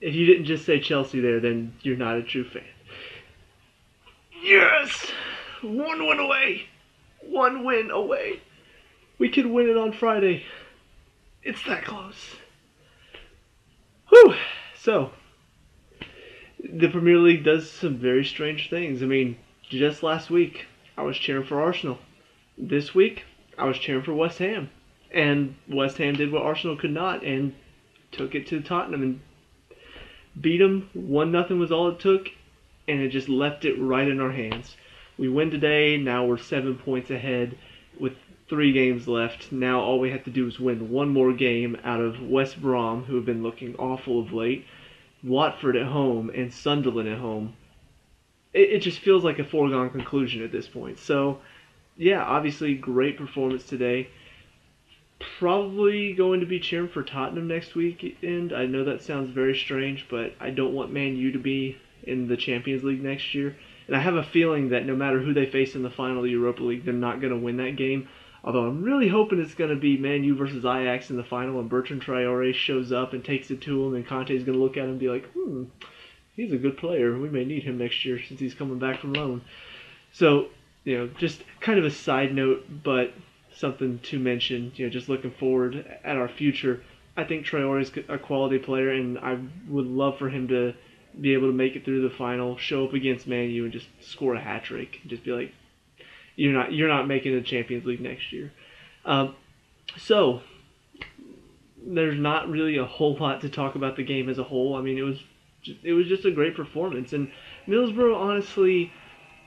If you didn't just say Chelsea there, then you're not a true fan. Yes! One win away! One win away! We could win it on Friday. It's that close. Whew! So, the Premier League does some very strange things. I mean, just last week, I was cheering for Arsenal. This week, I was cheering for West Ham. And West Ham did what Arsenal could not and took it to Tottenham and beat them. 1-0 was all it took, and it just left it right in our hands. We win today. Now we're 7 points ahead with 3 games left. Now all we have to do is win one more game out of West Brom, who have been looking awful of late, Watford at home, and Sunderland at home. It just feels like a foregone conclusion at this point. So, yeah, obviously great performance today. Probably going to be cheering for Tottenham next weekend. I know that sounds very strange, but I don't want Man U to be in the Champions League next year. And I have a feeling that no matter who they face in the final of the Europa League, they're not going to win that game. Although I'm really hoping it's going to be Man U versus Ajax in the final, and Bertrand Traore shows up and takes it to him, and Conte's going to look at him and be like, he's a good player. We may need him next year since he's coming back from loan. So, just kind of a side note, but something to mention, just looking forward at our future. I think Traore is a quality player, and I would love for him to be able to make it through the final, show up against Man U, and just score a hat trick. Just be like, you're not making the Champions League next year. So there's not really a whole lot to talk about the game as a whole. I mean, it was just a great performance, and Middlesbrough, honestly,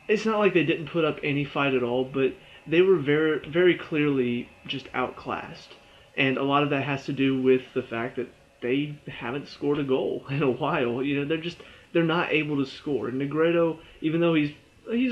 it's not like they didn't put up any fight at all, but they were very, very clearly just outclassed. And a lot of that has to do with the fact that they haven't scored a goal in a while. They're not able to score. Negredo, even though he's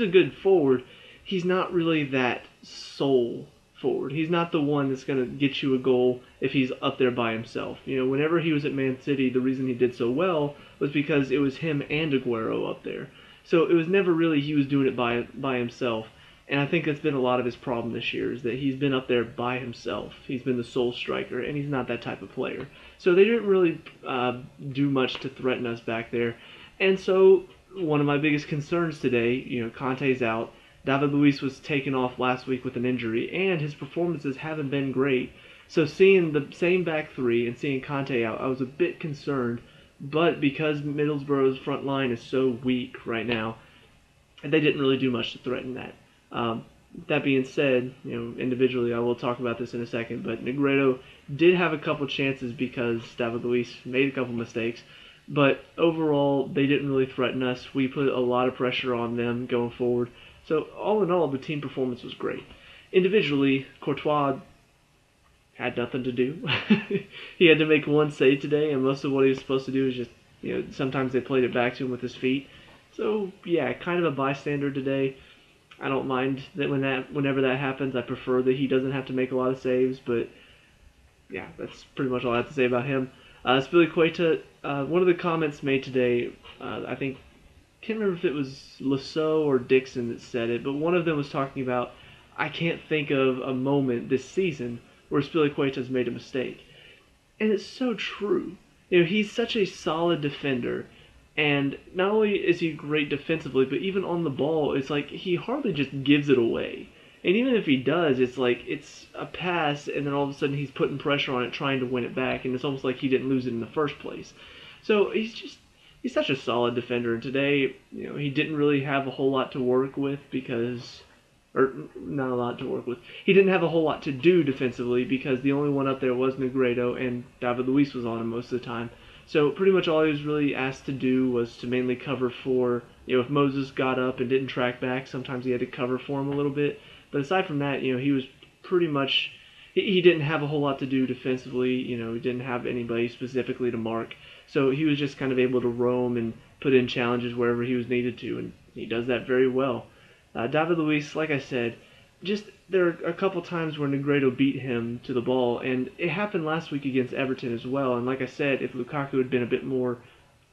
a good forward, he's not really that sole forward. He's not the one that's going to get you a goal if he's up there by himself. Whenever he was at Man City, the reason he did so well was because it was him and Aguero up there. So it was never really he was doing it by himself. And I think that's been a lot of his problem this year, is that he's been up there by himself. He's been the sole striker, and he's not that type of player. So they didn't really do much to threaten us back there. And so one of my biggest concerns today, Conte's out. David Luiz was taken off last week with an injury, and his performances haven't been great. So seeing the same back three and seeing Conte out, I was a bit concerned. But because Middlesbrough's front line is so weak right now, they didn't really do much to threaten that. That being said, individually, I will talk about this in a second, but Negredo did have a couple chances because David Luiz made a couple mistakes, but overall, they didn't really threaten us. We put a lot of pressure on them going forward. So all in all, the team performance was great. Individually, Courtois had nothing to do. He had to make one save today, and most of what he was supposed to do is just, sometimes they played it back to him with his feet. So, yeah, kind of a bystander today. I don't mind that whenever that happens. I prefer that he doesn't have to make a lot of saves, but yeah, that's pretty much all I have to say about him. Spilicueta, one of the comments made today, can't remember if it was Lasso or Dixon that said it, but one of them was talking about, I can't think of a moment this season where Spilicueta's made a mistake. And it's so true. He's such a solid defender. And not only is he great defensively, but even on the ball, it's like he hardly just gives it away. And even if he does, it's like it's a pass, and then all of a sudden he's putting pressure on it, trying to win it back, and it's almost like he didn't lose it in the first place. So he's such a solid defender. And today, he didn't really have a whole lot to work with not a lot to work with. He didn't have a whole lot to do defensively because the only one up there was Negredo, and David Luiz was on him most of the time. So pretty much all he was really asked to do was to mainly cover for, if Moses got up and didn't track back, sometimes he had to cover for him a little bit. But aside from that, he was pretty much, he didn't have a whole lot to do defensively. He didn't have anybody specifically to mark. So he was just kind of able to roam and put in challenges wherever he was needed to, and he does that very well. David Luiz, like I said, there are a couple times where Negredo beat him to the ball, and it happened last week against Everton as well. And like I said, if Lukaku had been a bit more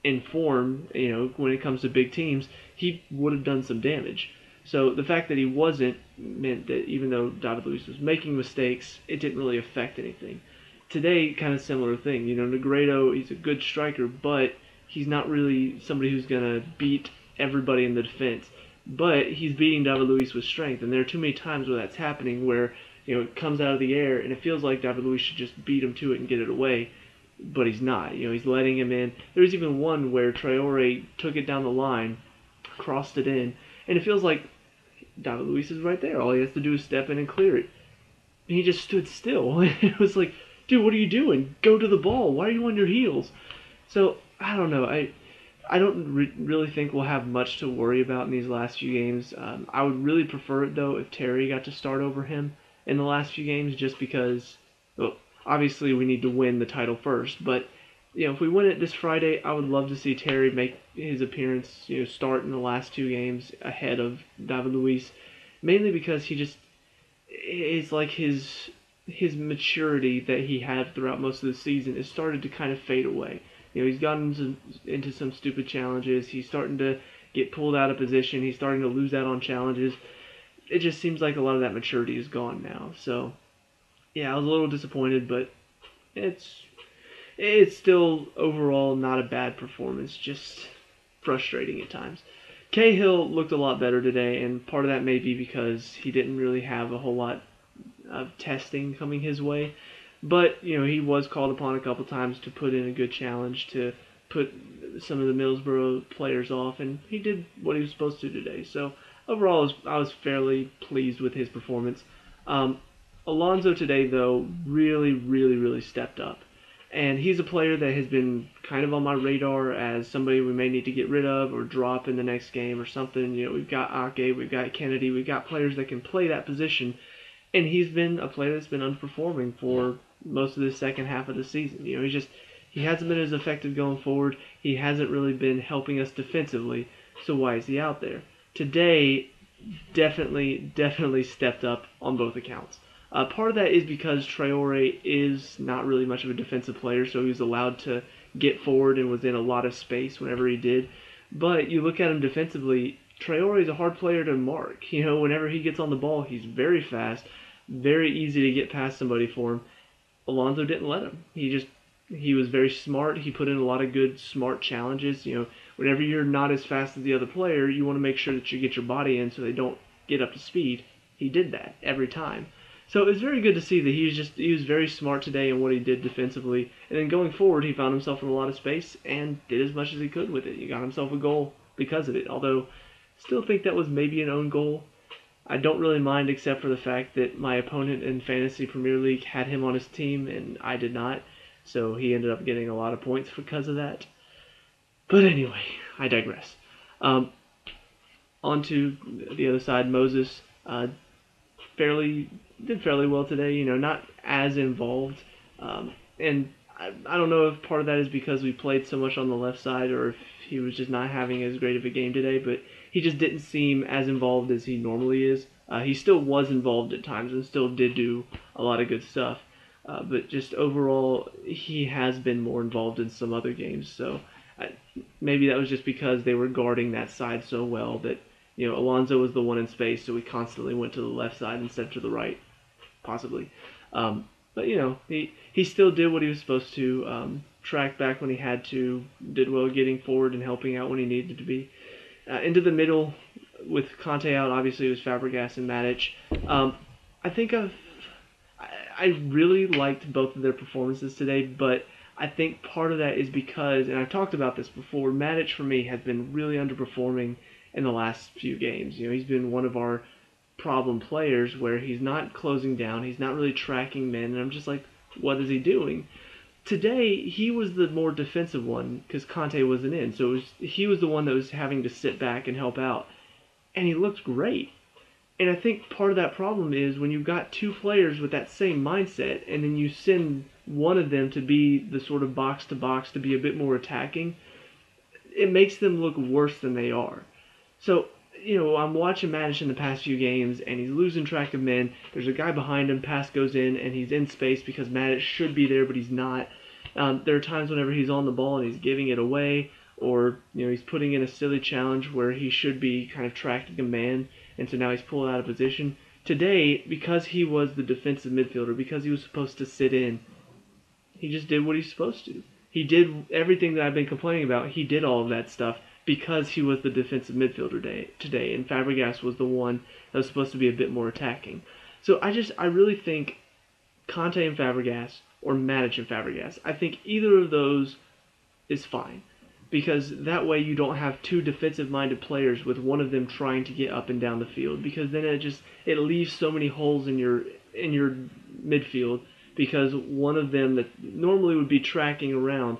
in form, when it comes to big teams, he would have done some damage. So the fact that he wasn't meant that even though David Luiz was making mistakes, it didn't really affect anything. Today, kind of similar thing. Negredo, he's a good striker, but he's not really somebody who's going to beat everybody in the defense. But he's beating David Luiz with strength, and there are too many times where that's happening where it comes out of the air and it feels like David Luiz should just beat him to it and get it away, but he's not. He's letting him in. There was even one where Traore took it down the line, crossed it in, and it feels like David Luiz is right there. All he has to do is step in and clear it. And he just stood still. It was like, dude, what are you doing? Go to the ball. Why are you on your heels? So, I don't know. I don't really think we'll have much to worry about in these last few games. I would really prefer it, though, if Terry got to start over him in the last few games, just because, well, obviously we need to win the title first. But, if we win it this Friday, I would love to see Terry make his appearance, start in the last two games ahead of David Luiz, mainly because it's like his maturity that he had throughout most of the season has started to kind of fade away. He's gotten into some stupid challenges. He's starting to get pulled out of position. He's starting to lose out on challenges. It just seems like a lot of that maturity is gone now. So, yeah, I was a little disappointed, but it's still overall not a bad performance, just frustrating at times. Cahill looked a lot better today, and part of that may be because he didn't really have a whole lot of testing coming his way. But, he was called upon a couple times to put in a good challenge to put some of the Middlesbrough players off, and he did what he was supposed to today. So, overall, I was fairly pleased with his performance. Alonso today, though, really, really, really stepped up. And he's a player that has been kind of on my radar as somebody we may need to get rid of or drop in the next game or something. We've got Ake, we've got Kennedy, we've got players that can play that position. And he's been a player that's been underperforming for most of the second half of the season. He hasn't been as effective going forward. He hasn't really been helping us defensively. So why is he out there? Today, definitely stepped up on both accounts. Part of that is because Traore is not really much of a defensive player, so he was allowed to get forward and was in a lot of space whenever he did. But you look at him defensively, Traore is a hard player to mark. Whenever he gets on the ball, he's very fast, very easy to get past somebody for him. Alonso didn't let him. He was very smart. He put in a lot of good, smart challenges. Whenever you're not as fast as the other player, you want to make sure that you get your body in so they don't get up to speed. He did that every time. So it was very good to see that he was very smart today in what he did defensively. And then going forward, he found himself in a lot of space and did as much as he could with it. He got himself a goal because of it. Although, still think that was maybe an own goal. I don't really mind, except for the fact that my opponent in Fantasy Premier League had him on his team and I did not. So he ended up getting a lot of points because of that. But anyway, I digress. On to the other side, Moses did fairly well today, not as involved. And I don't know if part of that is because we played so much on the left side or if he was just not having as great of a game today, but he just didn't seem as involved as he normally is. He still was involved at times and still did do a lot of good stuff. But just overall, he has been more involved in some other games. So maybe that was just because they were guarding that side so well that, Alonso was the one in space, so we constantly went to the left side instead of to the right, possibly. But, he still did what he was supposed to, tracked back when he had to, did well getting forward and helping out when he needed to be. Into the middle, with Conte out, obviously it was Fabregas and Matic. I really liked both of their performances today, but I think part of that is because, and I've talked about this before, Matic for me has been really underperforming in the last few games. He's been one of our problem players where he's not closing down, he's not really tracking men, and I'm just like, what is he doing? Today, he was the more defensive one because Conte wasn't in, so he was the one that was having to sit back and help out, and he looked great. And I think part of that problem is when you've got two players with that same mindset and then you send one of them to be the sort of box-to-box, to be a bit more attacking, it makes them look worse than they are. So, I'm watching Matic in the past few games, and he's losing track of men. There's a guy behind him, pass goes in, and he's in space because Matic should be there, but he's not. There are times whenever he's on the ball and he's giving it away, or, he's putting in a silly challenge where he should be kind of tracking a man, and so now he's pulled out of position. Today, because he was the defensive midfielder, because he was supposed to sit in, he just did what he's supposed to. He did everything that I've been complaining about. He did all of that stuff because he was the defensive midfielder today, and Fabregas was the one that was supposed to be a bit more attacking. So I really think Conte and Fabregas, or Matic and Fabregas, I think either of those is fine. Because that way you don't have two defensive-minded players with one of them trying to get up and down the field. Because then it leaves so many holes in your midfield. Because one of them that normally would be tracking around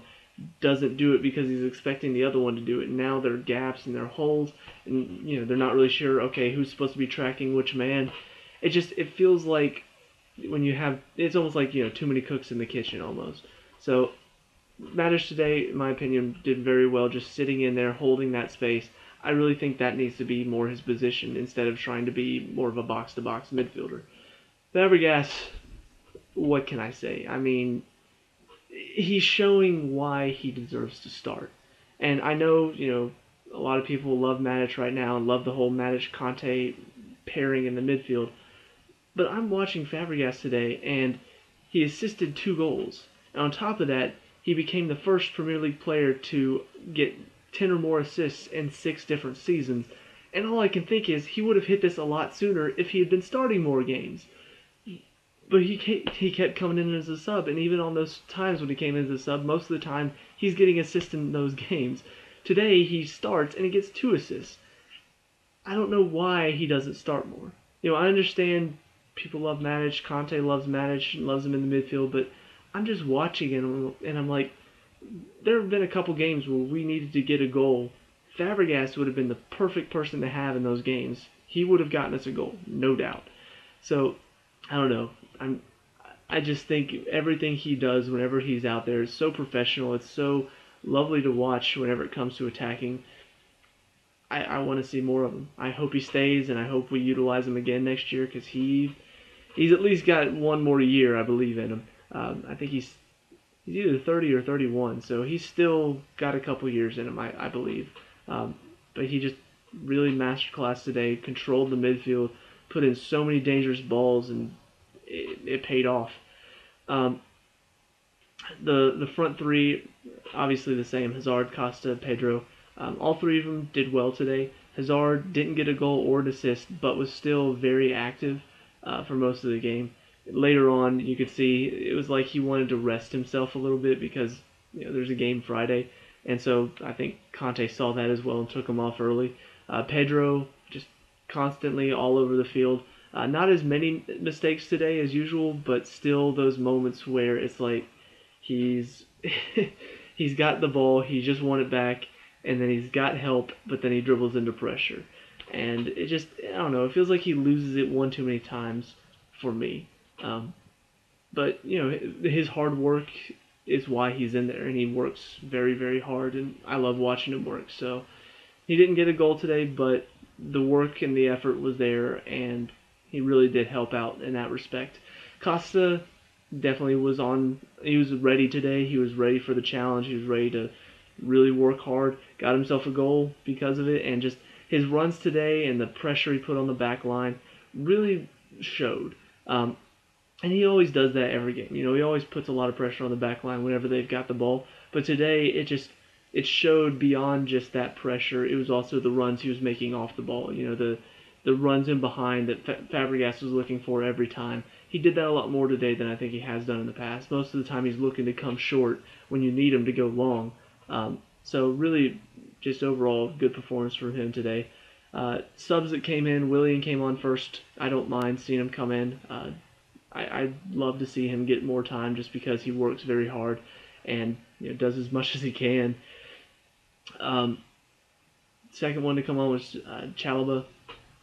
doesn't do it because he's expecting the other one to do it. Now there are gaps and there are holes, and they're not really sure. Okay, who's supposed to be tracking which man? It feels like when you have it's almost like too many cooks in the kitchen almost. So Matters today, in my opinion, did very well just sitting in there holding that space. I really think that needs to be more his position instead of trying to be more of a box-to-box midfielder. Fabregas, what can I say? I mean, he's showing why he deserves to start. And I know, a lot of people love Matic right now and love the whole Matic-Conte pairing in the midfield. But I'm watching Fabregas today, and he assisted 2 goals. And on top of that, he became the first Premier League player to get 10 or more assists in 6 different seasons. And all I can think is he would have hit this a lot sooner if he had been starting more games. But he kept coming in as a sub, and even on those times when he came in as a sub, most of the time he's getting assists in those games. Today he starts and he gets 2 assists. I don't know why he doesn't start more. I understand people love Matic, Conte loves Matic and loves him in the midfield, but I'm just watching it and I'm like, there have been a couple games where we needed to get a goal. Fabregas would have been the perfect person to have in those games. He would have gotten us a goal, no doubt. So, I don't know. I just think everything he does whenever he's out there is so professional. It's so lovely to watch whenever it comes to attacking. I want to see more of him. I hope he stays, and I hope we utilize him again next year because he's at least got one more year, I believe, in him. I think he's either 30 or 31, so he's still got a couple years in him, I believe. But he just really masterclass today, controlled the midfield, put in so many dangerous balls, and it paid off. The front three, obviously the same, Hazard, Costa, Pedro. All 3 of them did well today. Hazard didn't get a goal or an assist, but was still very active for most of the game. Later on, you could see it was like he wanted to rest himself a little bit because there's a game Friday, and so I think Conte saw that as well and took him off early. Pedro just constantly all over the field. Not as many mistakes today as usual, but still those moments where it's like he's he's got the ball, he just won it back, and then he's got help, but then he dribbles into pressure. And it just, I don't know, it feels like he loses it one too many times for me. But, his hard work is why he's in there, and he works very, very hard, and I love watching him work. So he didn't get a goal today, but the work and the effort was there, and he really did help out in that respect. Costa definitely he was ready today. He was ready for the challenge. He was ready to really work hard, got himself a goal because of it, and just his runs today and the pressure he put on the back line really showed. And he always does that every game. He always puts a lot of pressure on the back line whenever they've got the ball. But today, it showed beyond just that pressure. It was also the runs he was making off the ball. The runs in behind that Fabregas was looking for every time. He did that a lot more today than I think he has done in the past. Most of the time, he's looking to come short when you need him to go long. So really, just overall, good performance from him today. Subs that came in, Willian came on first. I don't mind seeing him come in. I'd love to see him get more time just because he works very hard and does as much as he can. Second one to come on was Chalobah.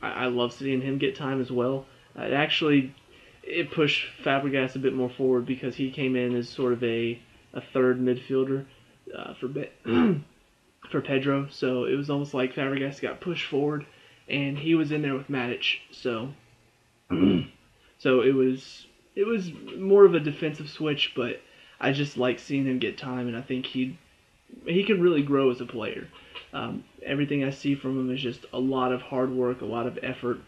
I love seeing him get time as well. It pushed Fabregas a bit more forward because he came in as sort of a third midfielder for Pedro. So it was almost like Fabregas got pushed forward, and he was in there with Matic. So it was more of a defensive switch, but I just like seeing him get time, and I think he can really grow as a player. Everything I see from him is just a lot of hard work, a lot of effort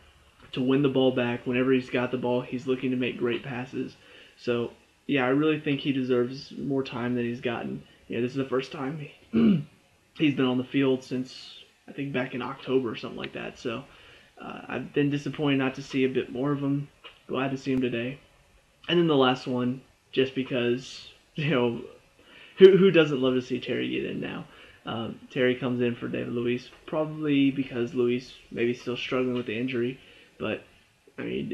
to win the ball back. Whenever he's got the ball, he's looking to make great passes. So, yeah, I really think he deserves more time than he's gotten. This is the first time he's been on the field since I think back in October or something like that. So I've been disappointed not to see a bit more of him. Glad to see him today. And then the last one, just because who doesn't love to see Terry get in now? Terry comes in for David Luiz, probably because Luiz maybe still struggling with the injury, but I mean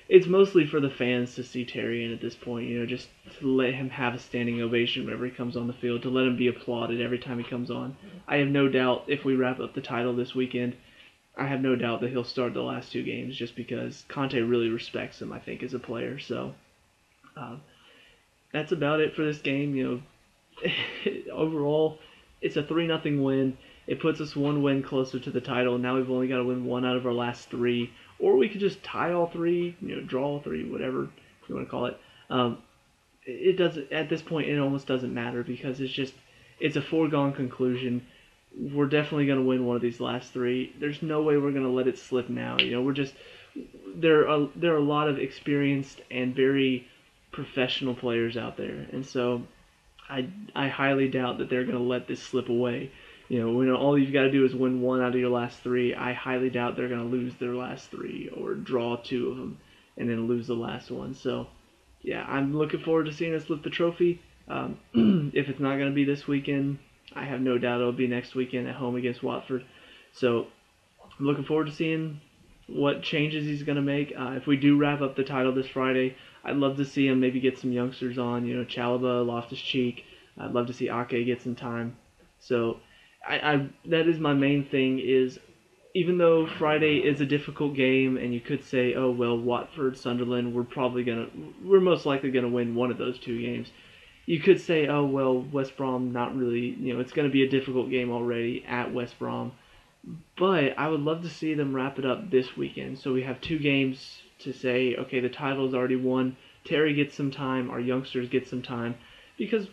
it's mostly for the fans to see Terry in at this point. Just to let him have a standing ovation whenever he comes on the field, to let him be applauded every time he comes on. I have no doubt if we wrap up the title this weekend, I have no doubt that he'll start the last two games just because Conte really respects him, I think, as a player. So that's about it for this game. Overall, it's a 3-0 win. It puts us one win closer to the title. Now we've only got to win one out of our last three. Or we could just tie all three, draw all three, whatever you want to call it. It doesn't, at this point, it almost doesn't matter because it's a foregone conclusion. We're definitely going to win one of these last three. There's no way we're going to let it slip now. There are a lot of experienced and very professional players out there. And so I highly doubt that they're going to let this slip away. When all you've got to do is win one out of your last three, I highly doubt they're going to lose their last three or draw two of them and then lose the last one. So, yeah, I'm looking forward to seeing us lift the trophy. If it's not going to be this weekend, I have no doubt it'll be next weekend at home against Watford. So, I'm looking forward to seeing what changes he's going to make. If we do wrap up the title this Friday, I'd love to see him maybe get some youngsters on, Chalobah, Loftus-Cheek. I'd love to see Ake get some time. So that is my main thing is, even though Friday is a difficult game and you could say, oh, well, Watford, Sunderland, we're most likely going to win one of those two games. You could say, oh, well, West Brom, not really, it's going to be a difficult game already at West Brom. But I would love to see them wrap it up this weekend. So we have two games to say, okay, the title's already won. Terry gets some time. Our youngsters get some time. Because,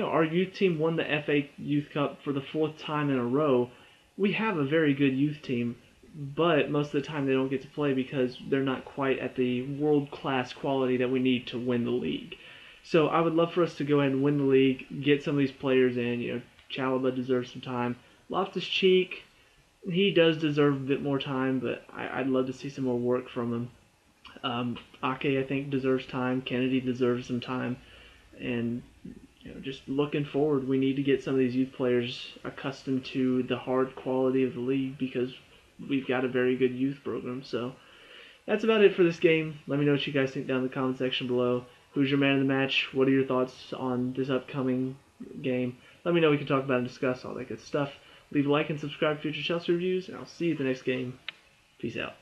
our youth team won the FA Youth Cup for the fourth time in a row. We have a very good youth team, but most of the time they don't get to play because they're not quite at the world-class quality that we need to win the league. So I would love for us to go ahead and win the league, get some of these players in. Chalobah deserves some time. Loftus-Cheek, he does deserve a bit more time, but I'd love to see some more work from him. Ake, I think, deserves time. Kennedy deserves some time. And just looking forward, we need to get some of these youth players accustomed to the hard quality of the league because we've got a very good youth program. So that's about it for this game. Let me know what you guys think down in the comment section below. Who's your man of the match? What are your thoughts on this upcoming game? Let me know. We can talk about and discuss all that good stuff. Leave a like and subscribe for future Chelsea reviews, and I'll see you at the next game. Peace out.